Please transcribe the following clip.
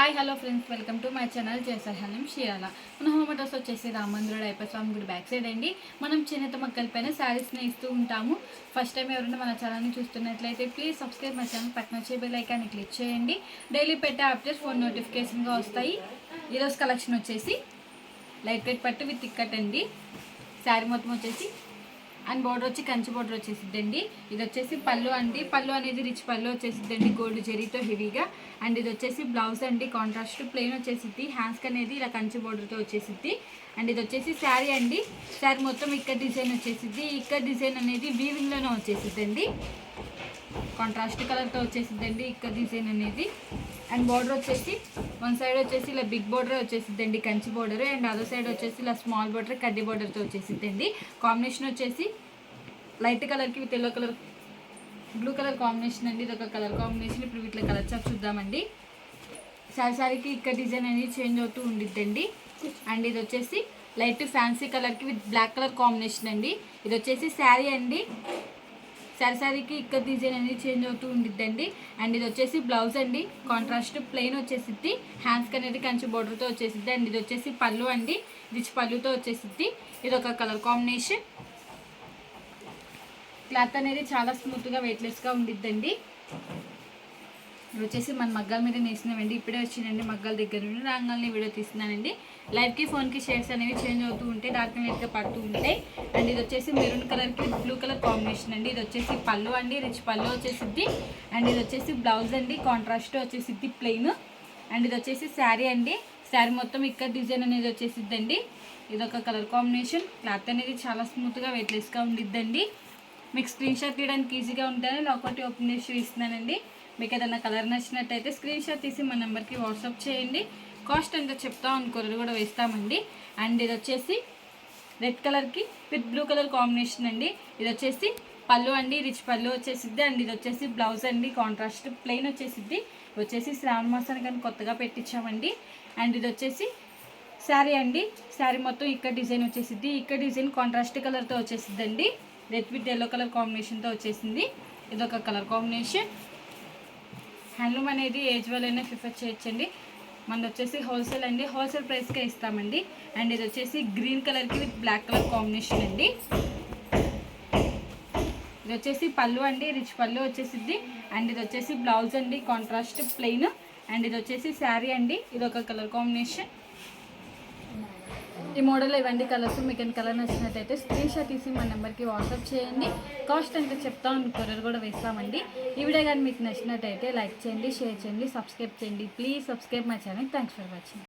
Hi hello friends, welcome to my channel చేసహనం షియాల. మన హోమ్ అడ్రస్ వచ్చేసి రామందిరుడు అయ్యప్ప స్వామి గుడి బ్యాక్ సైడ్ అండి. మనం చేనేత మక్కల పైన శారీస్ని ఇస్తూ ఉంటాము. ఫస్ట్ టైం ఎవరైనా మన ఛానల్ని చూస్తున్నట్లయితే ప్లీజ్ సబ్స్క్రైబ్ మై ఛానల్, పక్కన వచ్చే బెల్ ఐకాన్ని క్లిక్ చేయండి. డైలీ పెట్టే అప్డేట్స్ ఫోన్ నోటిఫికేషన్గా వస్తాయి. ఈరోజు కలెక్షన్ వచ్చేసి లైట్ వెయిట్ పట్టు విత్ ఇక్కట్ అండి. శారీ మొత్తం వచ్చేసి అండ్ బోర్డర్ వచ్చి కంచి బోర్డర్ వచ్చేసిద్దండి. ఇది వచ్చేసి పళ్ళు అండి. పళ్ళు అనేది రిచ్ పళ్ళు వచ్చేసిద్దండి, గోల్డ్ జరీతో హెవీగా. అండ్ ఇది వచ్చేసి బ్లౌజ్ అండి, కాంట్రాస్ట్ ప్లెయిన్ వచ్చేసిద్ది. హ్యాండ్స్కి అనేది ఇలా కంచి బోర్డర్తో వచ్చేసిద్ది. అండ్ ఇది వచ్చేసి శారీ అండి. శారీ మొత్తం ఇక్కడ డిజైన్ వచ్చేసిద్ది. ఇక్కడ డిజైన్ అనేది వీవింగ్లోనే వచ్చేసిద్దండి, కాంట్రాస్ట్ కలర్తో వచ్చేసిద్దండి ఇక్కడ డిజైన్ అనేది. అండ్ బార్డర్ వచ్చేసి వన్ సైడ్ వచ్చేసి ఇలా బిగ్ బార్డర్ వచ్చేసిద్దండి, Kanchi border. And other side వచ్చేసి ఇలా స్మాల్ బార్డర్ కడ్డీ బార్డర్తో వచ్చేసిద్దండి. కాంబినేషన్ వచ్చేసి లైట్ కలర్కి with yellow colour, blue colour combination అండి. ఇది ఒక కలర్ కాంబినేషన్. ఇప్పుడు వీటిలో కలర్ చార్ట్ చూద్దామండి. శారీకి ఇక్కడ డిజైన్ అనేది చేంజ్ అవుతూ ఉండిద్దండి. అండ్ ఇది వచ్చేసి లైట్ ఫ్యాన్సీ కలర్కి విత్ బ్లాక్ కలర్ కాంబినేషన్ అండి. ఇది వచ్చేసి శారీ అండి. శారీకి ఇక్కడ డిజైన్ అనేది చేంజ్ అవుతూ ఉండిద్దండి. అండ్ ఇది వచ్చేసి బ్లౌజ్ అండి, కాంట్రాస్ట్ ప్లెయిన్ వచ్చేసిద్ది. హ్యాండ్స్కి అనేది కంచి బోర్డర్తో వచ్చేసిద్ది. అండ్ ఇది వచ్చేసి పళ్ళు అండి, రిచ్ పళ్ళుతో వచ్చేసిద్ది. ఇది ఒక కలర్ కాంబినేషన్. క్లాత్ అనేది చాలా స్మూత్గా వెయిట్లెస్గా ఉండిద్దండి. ఇది వచ్చేసి మన మగ్గాల మీద నేసినామండి. ఇప్పుడే వచ్చిందండి మగ్గాల దగ్గర నుండి, రాగాలని వీడియో తీస్తున్నానండి. లైవ్కి ఫోన్కి షేడ్స్ అనేవి చేంజ్ అవుతూ ఉంటాయి, డార్క్ అండ్ లైట్గా పడుతూ ఉంటాయి. అండ్ ఇది వచ్చేసి మెరూన్ కలర్కి బ్లూ కలర్ కాంబినేషన్ అండి. ఇది వచ్చేసి పళ్ళు అండి, రిచ్ పళ్ళు వచ్చేసిద్ది. అండ్ ఇది వచ్చేసి బ్లౌజ్ అండి, కాంట్రాస్ట్ వచ్చేసిద్ది ప్లెయిన్. అండ్ ఇది వచ్చేసి శారీ అండి. శారీ మొత్తం ఇక్కడ డిజైన్ అనేది వచ్చేసిద్దండి. ఇది ఒక కలర్ కాంబినేషన్. క్లాత్ అనేది చాలా స్మూత్గా వెయిట్లెస్గా ఉండిద్దండి. మీకు స్క్రీన్ షాట్ తీయడానికి ఈజీగా ఉంటుందని ఒకటి ఓపెన్ చేసి ఇస్తున్నానండి. మీకు ఏదైనా కలర్ నచ్చినట్టయితే స్క్రీన్ షాట్ తీసి మన నెంబర్కి వాట్సాప్ చేయండి. కాస్ట్ ఎంత చెప్తాం అనుకోరు కూడా వేస్తామండి. అండ్ ఇది వచ్చేసి రెడ్ కలర్కి విత్ బ్లూ కలర్ కాంబినేషన్ అండి. ఇది వచ్చేసి పళ్ళు అండి, రిచ్ పళ్ళు వచ్చేసిద్ది. అండ్ ఇది వచ్చేసి బ్లౌజ్ అండి, కాంట్రాస్ట్ ప్లెయిన్ వచ్చేసిద్ది. వచ్చేసి శ్రావణ మాసానికి కానీ కొత్తగా పెట్టించామండి. అండ్ ఇది వచ్చేసి శారీ అండి. శారీ మొత్తం ఇక్కడ డిజైన్ వచ్చేసిద్ది. ఇక్కడ డిజైన్ కాంట్రాస్ట్ కలర్తో వచ్చేసిద్దండి, రెడ్ విత్ ఎల్లో కలర్ కాంబినేషన్తో వచ్చేసింది. ఇది ఒక కలర్ కాంబినేషన్. హ్యాండ్లూమ్ అనేది ఏజ్ వాళ్ళైనా ప్రిఫర్ చేయొచ్చండి. మనది వచ్చేసి హోల్సేల్ అండి, హోల్సేల్ ప్రైస్కే ఇస్తామండి. అండ్ ఇది వచ్చేసి గ్రీన్ కలర్కి విత్ బ్లాక్ కలర్ కాంబినేషన్ అండి. ఇది వచ్చేసి పళ్ళు అండి, రిచ్ పళ్ళు వచ్చేసిద్ది. అండ్ ఇది వచ్చేసి బ్లౌజ్ అండి, కాంట్రాస్ట్ ప్లెయిన్. అండ్ ఇది వచ్చేసి శారీ అండి. ఇది ఒక కలర్ కాంబినేషన్. ఈ మోడల్లో ఇవన్నీ కలర్స్. మీకు ఎంత కలర్ నచ్చినట్టయితే స్క్రీన్ షాట్ తీసి మన నెంబర్కి వాట్సాప్ చేయండి. కాస్ట్ ఎంత చెప్తాం, కొరియర్ కూడా వేస్తామండి. ఈ వీడియో కానీ మీకు నచ్చినట్టయితే లైక్ చేయండి, షేర్ చేయండి, సబ్స్క్రైబ్ చేయండి. Please subscribe my channel. Thanks for watching.